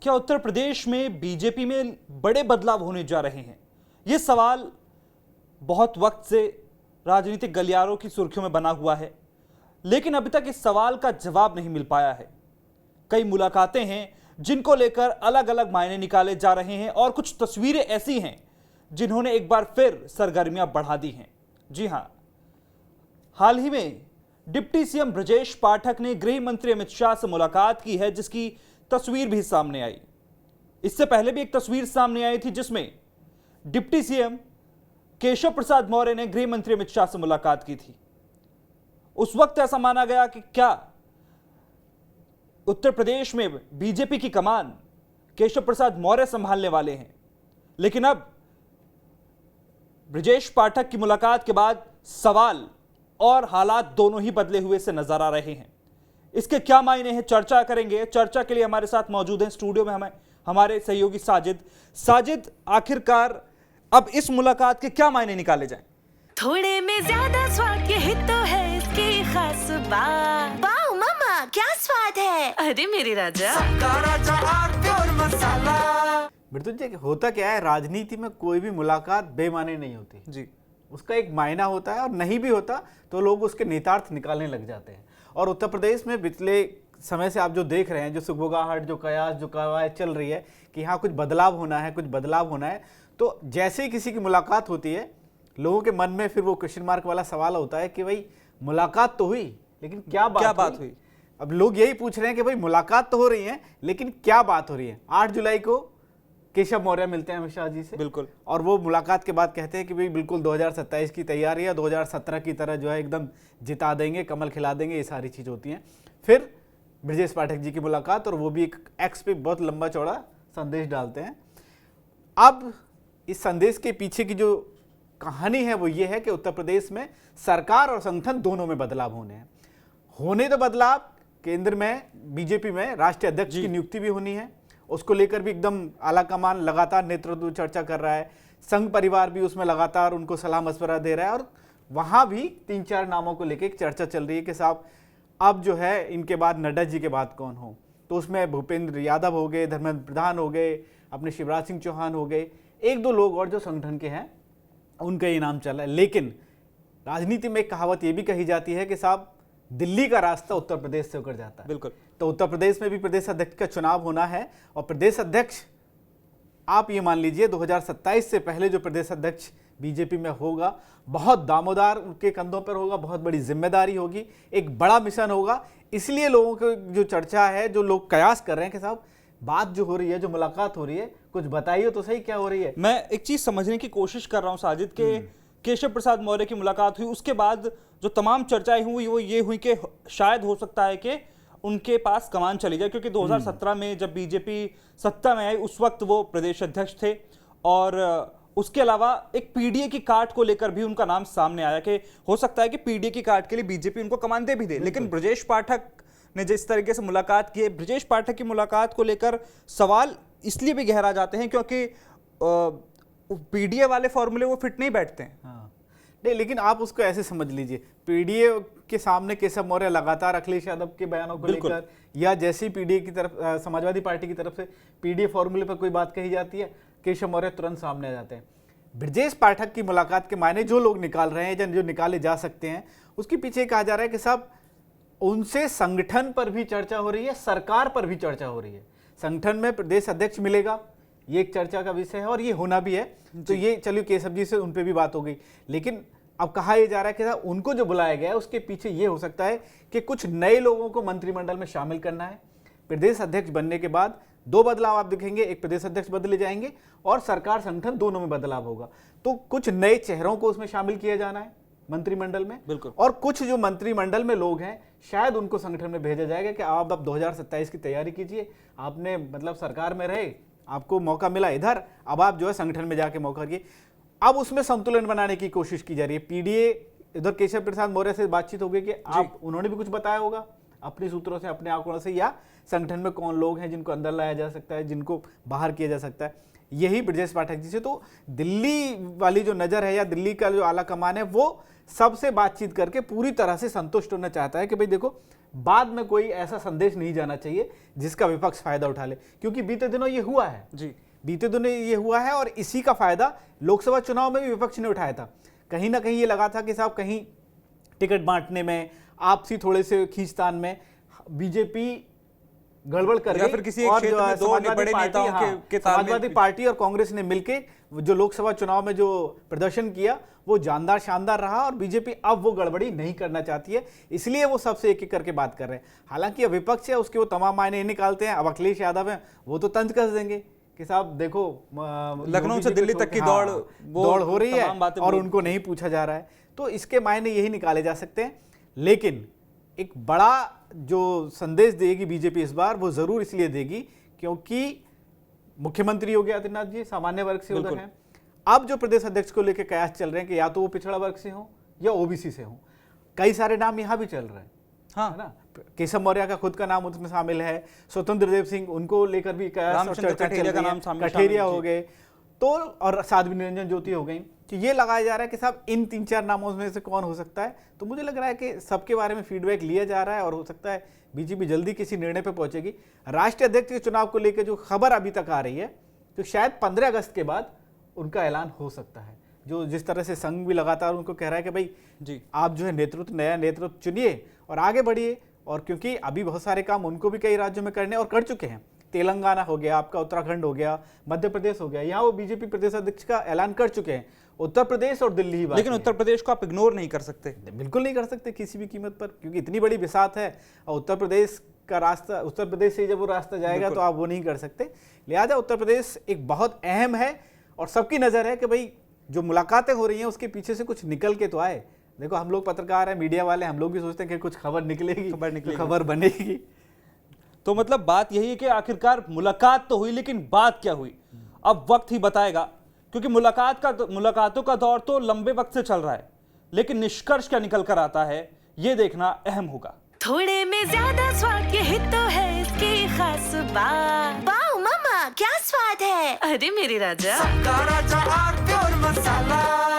क्या उत्तर प्रदेश में बीजेपी में बड़े बदलाव होने जा रहे हैं? यह सवाल बहुत वक्त से राजनीतिक गलियारों की सुर्खियों में बना हुआ है, लेकिन अभी तक इस सवाल का जवाब नहीं मिल पाया है। कई मुलाकातें हैं जिनको लेकर अलग अलग मायने निकाले जा रहे हैं और कुछ तस्वीरें ऐसी हैं जिन्होंने एक बार फिर सरगर्मियां बढ़ा दी हैं। जी हां, हाल ही में डिप्टी सीएम ब्रजेश पाठक ने गृह मंत्री अमित शाह से मुलाकात की है, जिसकी तस्वीर भी सामने आई। इससे पहले भी एक तस्वीर सामने आई थी जिसमें डिप्टी सीएम केशव प्रसाद मौर्य ने गृह मंत्री अमित शाह से मुलाकात की थी। उस वक्त ऐसा माना गया कि क्या उत्तर प्रदेश में बीजेपी की कमान केशव प्रसाद मौर्य संभालने वाले हैं, लेकिन अब ब्रजेश पाठक की मुलाकात के बाद सवाल और हालात दोनों ही बदले हुए से नजर आ रहे हैं। इसके क्या मायने हैं, चर्चा करेंगे। चर्चा के लिए हमारे साथ मौजूद हैं स्टूडियो में हमारे सहयोगी साजिद। आखिरकार अब इस मुलाकात के क्या मायने निकाले जाएं? थोड़े में ज्यादा स्वाद यही तो है इसकी खास बात। वाओ मामा, क्या स्वाद है। अरे मेरे राजा, मृत्युंजय जी, होता क्या है, राजनीति में कोई भी मुलाकात बेमाने नहीं होती जी। उसका एक मायना होता है, और नहीं भी होता तो लोग उसके निहितार्थ निकालने लग जाते हैं। और उत्तर प्रदेश में पिछले समय से आप जो देख रहे हैं, जो सुगबुगाहट, जो कयास, जो कवायद चल रही है कि यहाँ कुछ बदलाव होना है, कुछ बदलाव होना है, तो जैसे ही किसी की मुलाकात होती है, लोगों के मन में फिर वो क्वेश्चन मार्क वाला सवाल होता है कि भाई मुलाकात तो हुई, लेकिन क्या बात हुई? अब लोग यही पूछ रहे हैं कि भाई मुलाकात तो हो रही है, लेकिन क्या बात हो रही है। 8 जुलाई को केशव मौर्य मिलते हैं अमित शाह जी से, बिल्कुल, और वो मुलाकात के बाद कहते हैं कि भाई बिल्कुल 2027 की तैयारी है, 2017 की तरह जो है एकदम जिता देंगे, कमल खिला देंगे, ये सारी चीज़ होती हैं। फिर ब्रजेश पाठक जी की मुलाकात, और वो भी एक एक्स पे बहुत लंबा चौड़ा संदेश डालते हैं। अब इस संदेश के पीछे की जो कहानी है वो ये है कि उत्तर प्रदेश में सरकार और संगठन दोनों में बदलाव होने तो बदलाव, केंद्र में बीजेपी में राष्ट्रीय अध्यक्ष की नियुक्ति भी होनी है, उसको लेकर भी एकदम आला कमान लगातार नेतृत्व चर्चा कर रहा है। संघ परिवार भी उसमें लगातार उनको सलाह मशवरा दे रहा है, और वहाँ भी 3-4 नामों को लेकर एक चर्चा चल रही है कि साहब अब जो है इनके बाद नड्डा जी के बाद कौन हो। तो उसमें भूपेंद्र यादव हो गए, धर्मेंद्र प्रधान हो गए, अपने शिवराज सिंह चौहान हो गए, 1-2 लोग और जो संगठन के हैं उनका ये नाम चला है। लेकिन राजनीति में एक कहावत ये भी कही जाती है कि साहब दिल्ली का रास्ता उत्तर प्रदेश से होकर जाता है। बिल्कुल। तो उत्तर प्रदेश में भी प्रदेश अध्यक्ष का चुनाव होना है, और प्रदेश अध्यक्ष आप ये मान लीजिए 2027 से पहले जो प्रदेश अध्यक्ष बीजेपी में होगा, बहुत दामोदार उनके कंधों पर होगा, बहुत बड़ी जिम्मेदारी होगी, एक बड़ा मिशन होगा। इसलिए लोगों को जो चर्चा है, जो लोग कयास कर रहे हैं कि साहब बात जो हो रही है, जो मुलाकात हो रही है, कुछ बताइए तो सही क्या हो रही है। मैं एक चीज समझने की कोशिश कर रहा हूं साजिद के केशव प्रसाद मौर्य की मुलाकात हुई, उसके बाद जो तमाम चर्चाएं हुई वो ये हुई कि शायद हो सकता है कि उनके पास कमान चली जाए, क्योंकि 2017 में जब बीजेपी सत्ता में आई उस वक्त वो प्रदेश अध्यक्ष थे, और उसके अलावा एक पीडीए की काट को लेकर भी उनका नाम सामने आया कि हो सकता है कि पीडीए की काट के लिए बीजेपी उनको कमान दे भी दे। लेकिन ब्रजेश पाठक ने जिस तरीके से मुलाकात की है, ब्रजेश पाठक की मुलाकात को लेकर सवाल इसलिए भी गहरा जाते हैं क्योंकि पीडीए वाले फॉर्मूले वो फिट नहीं बैठते हैं। हाँ, नहीं, लेकिन आप उसको ऐसे समझ लीजिए, पीडीए के सामने केशव मौर्य लगातार अखिलेश यादव के बयानों को लेकर, या जैसे ही पीडीए की तरफ समाजवादी पार्टी की तरफ से पीडीए फॉर्मूले पर कोई बात कही जाती है, केशव मौर्य तुरंत सामने आ जाते हैं। ब्रजेश पाठक की मुलाकात के मायने जो लोग निकाल रहे हैं, जो निकाले जा सकते हैं, उसके पीछे कहा जा रहा है कि साहब उनसे संगठन पर भी चर्चा हो रही है, सरकार पर भी चर्चा हो रही है। संगठन में प्रदेश अध्यक्ष मिलेगा, ये एक चर्चा का विषय है, और ये होना भी है। तो ये चलिए केशव जी से उन पे भी बात हो गई, लेकिन अब कहा यह जा रहा है कि उनको जो बुलाया गया है उसके पीछे ये हो सकता है कि कुछ नए लोगों को मंत्रिमंडल में शामिल करना है। प्रदेश अध्यक्ष बनने के बाद 2 बदलाव आप दिखेंगे, एक प्रदेश अध्यक्ष बदले जाएंगे और सरकार संगठन दोनों में बदलाव होगा। तो कुछ नए चेहरों को उसमें शामिल किया जाना है मंत्रिमंडल में, बिल्कुल। और कुछ जो मंत्रिमंडल में लोग हैं शायद उनको संगठन में भेजा जाएगा कि आप अब 2027 की तैयारी कीजिए, आपने मतलब सरकार में रहे, आपको मौका मिला इधर, अब आप जो है संगठन में जाके मौका कीजिए। अब उसमें संतुलन बनाने की कोशिश की जा रही है। पीडीए इधर केशव प्रसाद मौर्य से बातचीत हो गई कि आप, उन्होंने भी कुछ बताया होगा अपने सूत्रों से, अपने आंकड़ों से, या संगठन में कौन लोग हैं जिनको अंदर लाया जा सकता है, जिनको बाहर किया जा सकता है, यही ब्रजेश पाठक जी से। तो दिल्ली वाली जो नज़र है, या दिल्ली का जो आला कमान है, वो सबसे बातचीत करके पूरी तरह से संतुष्ट होना चाहता है कि भाई देखो बाद में कोई ऐसा संदेश नहीं जाना चाहिए जिसका विपक्ष फायदा उठा ले, क्योंकि बीते दिनों ये हुआ है जी, बीते दिनों ये हुआ है और इसी का फायदा लोकसभा चुनाव में भी विपक्ष ने उठाया था। कहीं ना कहीं ये लगा था कि साहब कहीं टिकट बांटने में, आपसी थोड़े से खींचतान में बीजेपी गड़बड़ कर या गई फिर किसी एक और क्षेत्र जो में दो समाजवादी बड़े पार्टी, नेताओं हाँ, के तालमेल समाजवादी पार्टी और कांग्रेस ने मिलके जो लोकसभा चुनाव में जो प्रदर्शन किया वो जानदार शानदार रहा और बीजेपी अब वो गड़बड़ी नहीं करना चाहती है, इसलिए वो सबसे एक एक करके बात कर रहे हैं। हालांकि अब विपक्ष है उसके वो तमाम मायने नहीं निकालते हैं। अब अखिलेश यादव हैं वो तो तंज कस देंगे कि साहब देखो लखनऊ से दिल्ली तक की दौड़ हो रही है और बोल- उनको नहीं पूछा जा रहा है, तो इसके मायने यही निकाले जा सकते हैं। लेकिन एक बड़ा जो संदेश देगी बीजेपी इस बार वो जरूर इसलिए देगी क्योंकि मुख्यमंत्री योगी आदित्यनाथ जी सामान्य वर्ग से उधर हैं। अब जो प्रदेश अध्यक्ष को लेकर कयास चल रहे हैं कि या तो वो पिछड़ा वर्ग से हो या ओबीसी से हो, कई सारे नाम यहाँ भी चल रहे हैं, हाँ है ना। केशव मौर्य का खुद का नाम उसमें शामिल है, स्वतंत्र देव सिंह उनको लेकर भी कयास और रामचंद्र चर्चा चल कठेरिया का रही है, नाम शामिल कठेरिया जी। हो गए तो, और साध्वी निरंजन ज्योति हो गई। तो ये लगाया जा रहा है कि साहब इन 3-4 नामों में से कौन हो सकता है। तो मुझे लग रहा है कि सबके बारे में फीडबैक लिया जा रहा है और हो सकता है बीजेपी जल्दी किसी निर्णय पर पहुंचेगी। राष्ट्रीय अध्यक्ष के चुनाव को लेकर जो खबर अभी तक आ रही है तो शायद 15 अगस्त के बाद उनका ऐलान हो सकता है। जो जिस तरह से संघ भी लगातार उनको कह रहा है कि भाई जी, आप जो है नेतृत्व, नया नेतृत्व चुनिए और आगे बढ़िए, और क्योंकि अभी बहुत सारे काम उनको भी कई राज्यों में करने और कर चुके हैं। तेलंगाना हो गया आपका, उत्तराखंड हो गया, मध्य प्रदेश हो गया, यहाँ वो बीजेपी प्रदेश अध्यक्ष का ऐलान कर चुके हैं। उत्तर प्रदेश और दिल्ली ही बाकी लेकिन है। उत्तर प्रदेश को आप इग्नोर नहीं कर सकते। बिल्कुल नहीं कर सकते किसी भी कीमत पर, क्योंकि इतनी बड़ी बिसात है और उत्तर प्रदेश का रास्ता, उत्तर प्रदेश से जब वो रास्ता जाएगा तो आप वो नहीं कर सकते। लिहाजा उत्तर प्रदेश एक बहुत अहम है और सबकी नज़र है कि भाई जो मुलाकातें हो रही हैं उसके पीछे से कुछ निकल के तो आए। देखो हम लोग पत्रकार हैं, मीडिया वाले, हम लोग भी सोचते हैं कि कुछ खबर निकलेगी, खबर बनेगी। तो मतलब बात यही है कि आखिरकार मुलाकात तो हुई, लेकिन बात क्या हुई अब वक्त ही बताएगा, क्योंकि मुलाकातों का दौर तो लंबे वक्त से चल रहा है, लेकिन निष्कर्ष क्या निकल कर आता है ये देखना अहम होगा। थोड़े में ज्यादा स्वाद यही तो है इसकी खास बात। वाओ मम्मा क्या स्वाद है। अरे मेरे राजा, राजा और प्योर मसाला।